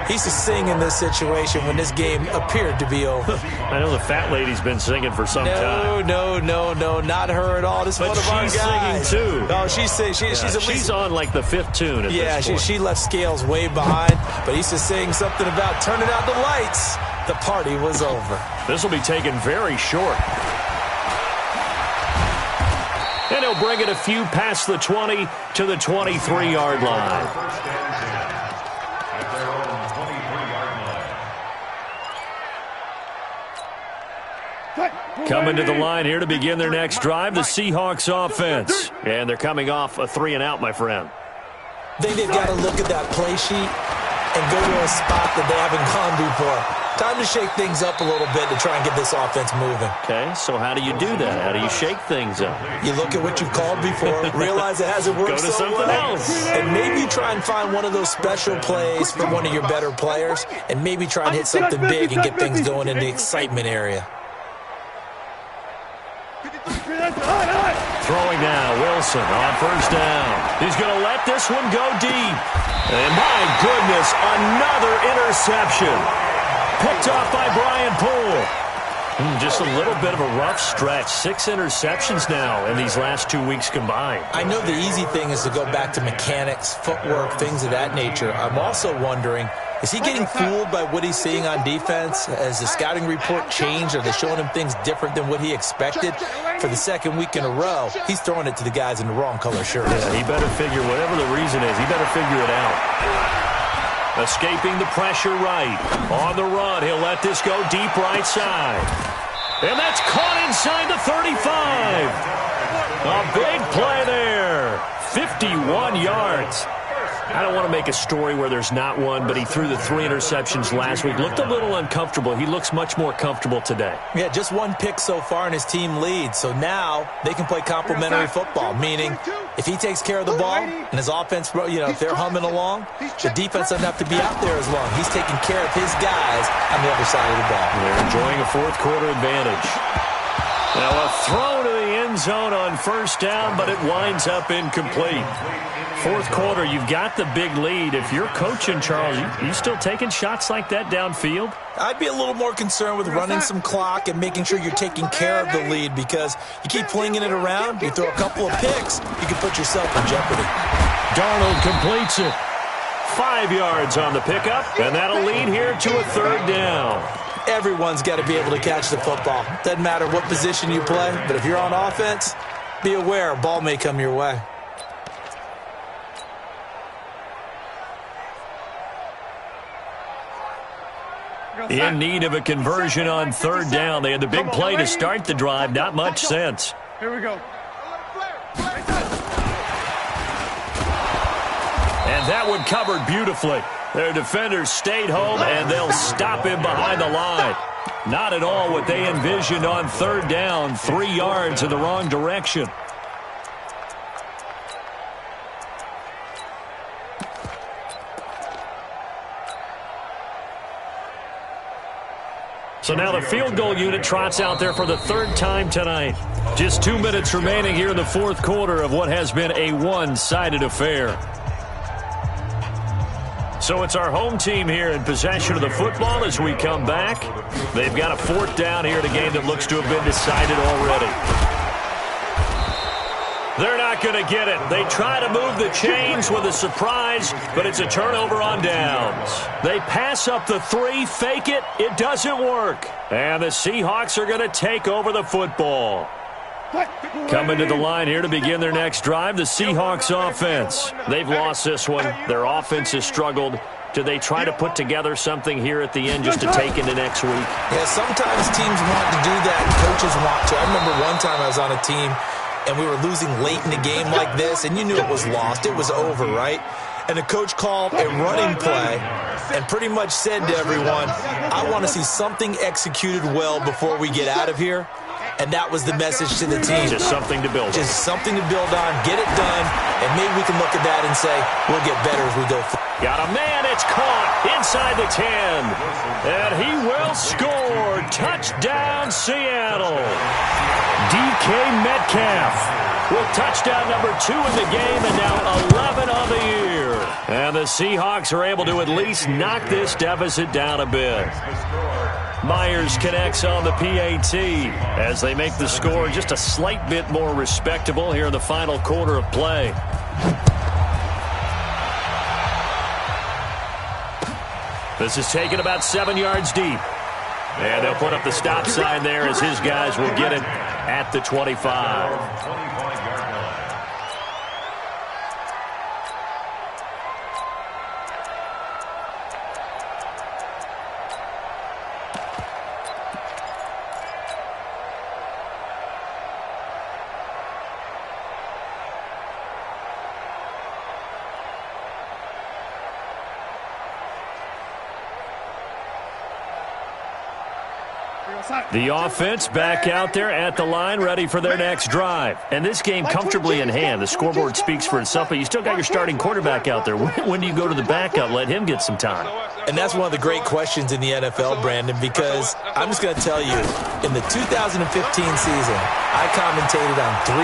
he used to sing in this situation when this game appeared to be over. I know the fat lady's been singing for some time. No, not her at all. This is one of our guys. But she's singing, too. Oh, she's at least... She's on, like, the fifth tune at this point. She left Scales way behind, but he used to sing something about turning out the lights. The party was over. This will be taken very short. And he'll bring it a few past the 20 to the 23-yard line. Coming to the line here to begin their next drive, the Seahawks offense. And they're coming off a 3-and-out, my friend. I think they've got to look at that play sheet and go to a spot that they haven't gone before. Time to shake things up a little bit to try and get this offense moving. Okay, so how do you do that? How do you shake things up? You look at what you've called before, realize it hasn't worked so well. Go to something else. And maybe try and find one of those special plays for one of your better players, and maybe try and hit something big and get things going in the excitement area. Throwing now, Wilson on first down. He's going to let this one go deep. And my goodness, another interception. Picked off by Brian Poole. Just a little bit of a rough stretch. 6 interceptions now in these last 2 weeks combined. I know the easy thing is to go back to mechanics, footwork, things of that nature. I'm also wondering, is he getting fooled by what he's seeing on defense? Has the scouting report changed? Are they showing him things different than what he expected? For the second week in a row, he's throwing it to the guys in the wrong color shirts. Yeah, he better figure, whatever the reason is, he better figure it out. Escaping the pressure right. On the run, he'll let this go deep right side. And that's caught inside the 35. A big play there. 51 yards. I don't want to make a story where there's not one, but he threw the 3 interceptions last week. Looked a little uncomfortable. He looks much more comfortable today. Yeah, just 1 pick so far and his team leads. So now they can play complementary football, meaning if he takes care of the ball and his offense, if they're humming along, the defense doesn't have to be out there as long. He's taking care of his guys on the other side of the ball. They're enjoying a fourth-quarter advantage. Now a throw to the end zone on first down, but it winds up incomplete. Fourth quarter, you've got the big lead. If you're coaching, Charles, you still taking shots like that downfield? I'd be a little more concerned with running some clock and making sure you're taking care of the lead, because you keep flinging it around, you throw a couple of picks, you can put yourself in jeopardy. Darnold completes it. 5 yards on the pickup, and that'll lead here to a 3rd down. Everyone's got to be able to catch the football. Doesn't matter what position you play, but if you're on offense, be aware a ball may come your way. In need of a conversion on 3rd down. They had the big play to start the drive. Not much sense. Here we go. And that one covered beautifully. Their defenders stayed home, and they'll stop him behind the line. Not at all what they envisioned on 3rd down. 3 yards in the wrong direction. So now the field goal unit trots out there for the 3rd time tonight. Just 2 minutes remaining here in the 4th quarter of what has been a one-sided affair. So it's our home team here in possession of the football as we come back. They've got a 4th down here in a game that looks to have been decided already. They're not going to get it. They try to move the chains with a surprise, but it's a turnover on downs. They pass up the 3, fake it. It doesn't work. And the Seahawks are going to take over the football. Coming to the line here to begin their next drive, the Seahawks offense. They've lost this one. Their offense has struggled Do they try to put together something here at the end just to take into next week? Yeah, sometimes teams want to do that. Coaches want to. I remember one time I was on a team, and we were losing late in the game like this, and you knew it was lost. It was over, right? And the coach called a running play and pretty much said to everyone, I want to see something executed well before we get out of here. And that was the message to the team. Just something to build on. Just something to build on, get it done, and maybe we can look at that and say, we'll get better as we go forward. Got a man, it's caught inside the 10. And he will score. Touchdown, Seattle. DK Metcalf with touchdown number 2 in the game and now 11 on the year. And the Seahawks are able to at least knock this deficit down a bit. Myers connects on the PAT as they make the score just a slight bit more respectable here in the final quarter of play. This is taken about 7 yards deep. And they'll put up the stop sign there as his guys will get it at the 25. The offense back out there at the line, ready for their next drive. And this game comfortably in hand. The scoreboard speaks for itself, but you still got your starting quarterback out there. When do you go to the backup? Let him get some time. And that's one of the great questions in the NFL, Brandon, because I'm just going to tell you, in the 2015 season, I commentated on 3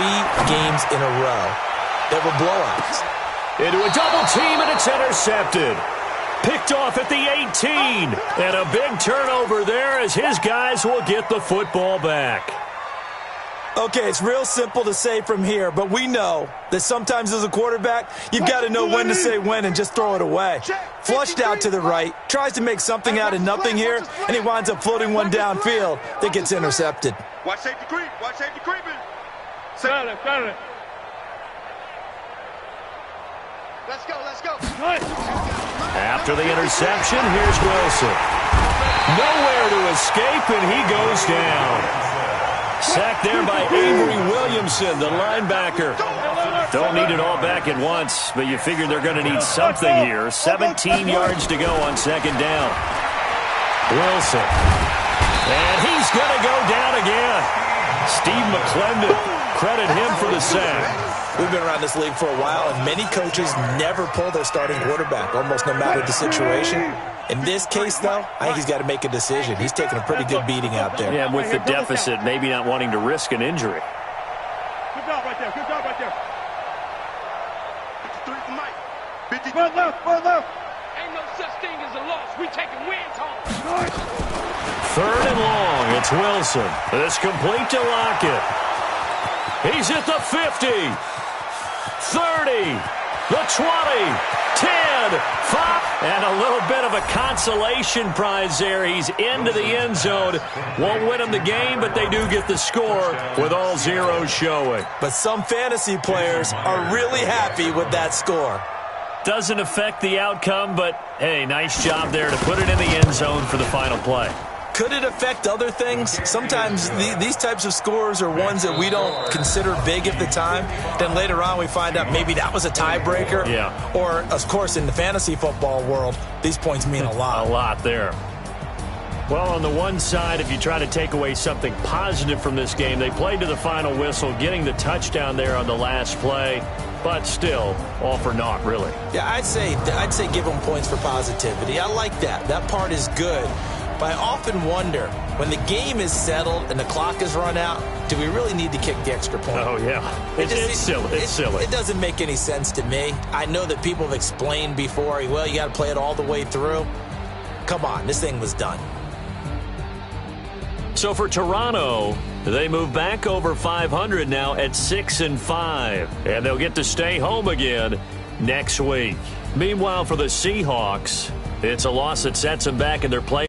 games in a row that were blowouts. Into a double team, and it's intercepted. Picked off at the 18. And a big turnover there as his guys will get the football back. Okay, it's real simple to say from here, but we know that sometimes as a quarterback, you've got to know when to say when and just throw it away. Flushed out to the right, tries to make something out of nothing here, and he winds up floating one downfield that gets intercepted. Watch safety creep. Watch safety creeping. Got it. Let's go. Let's go. After the interception, here's Wilson. Nowhere to escape, and he goes down. Sacked there by Avery Williamson, the linebacker. Don't need it all back at once, but you figure they're going to need something here. 17 yards to go on second down. Wilson. And he's going to go down again. Steve McClendon, credit him for the sack. We've been around this league for a while, and many coaches never pull their starting quarterback, almost no matter the situation. In this case, though, I think he's got to make a decision. He's taking a pretty good beating out there. Yeah, with the deficit, maybe not wanting to risk an injury. Good job right there. Good job right there. 53 for Mike. 53. Run left. Ain't no such thing as a loss. We taking wins home. Third and long. It's Wilson. It's complete to Lockett. He's at the 50. 30, the 20, 10, 5, and a little bit of a consolation prize there. He's into the end zone. Won't win him the game, but they do get the score with all zeros showing. But some fantasy players are really happy with that score. Doesn't affect the outcome, but, hey, nice job there to put it in the end zone for the final play. Could it affect other things? Sometimes these types of scores are ones that we don't consider big at the time. Then later on we find out maybe that was a tiebreaker. Yeah. Or, of course, in the fantasy football world, these points mean a lot. A lot there. Well, on the one side, if you try to take away something positive from this game, they played to the final whistle, getting the touchdown there on the last play. But still, all for naught, really. Yeah, I'd say give them points for positivity. I like that. That part is good. But I often wonder, when the game is settled and the clock is run out, do we really need to kick the extra point? Oh, yeah. It's silly. It's silly. It doesn't make any sense to me. I know that people have explained before, well, you got to play it all the way through. Come on, this thing was done. So for Toronto, they move back over 500 now at 6-5. And they'll get to stay home again next week. Meanwhile, for the Seahawks, it's a loss that sets them back in their play.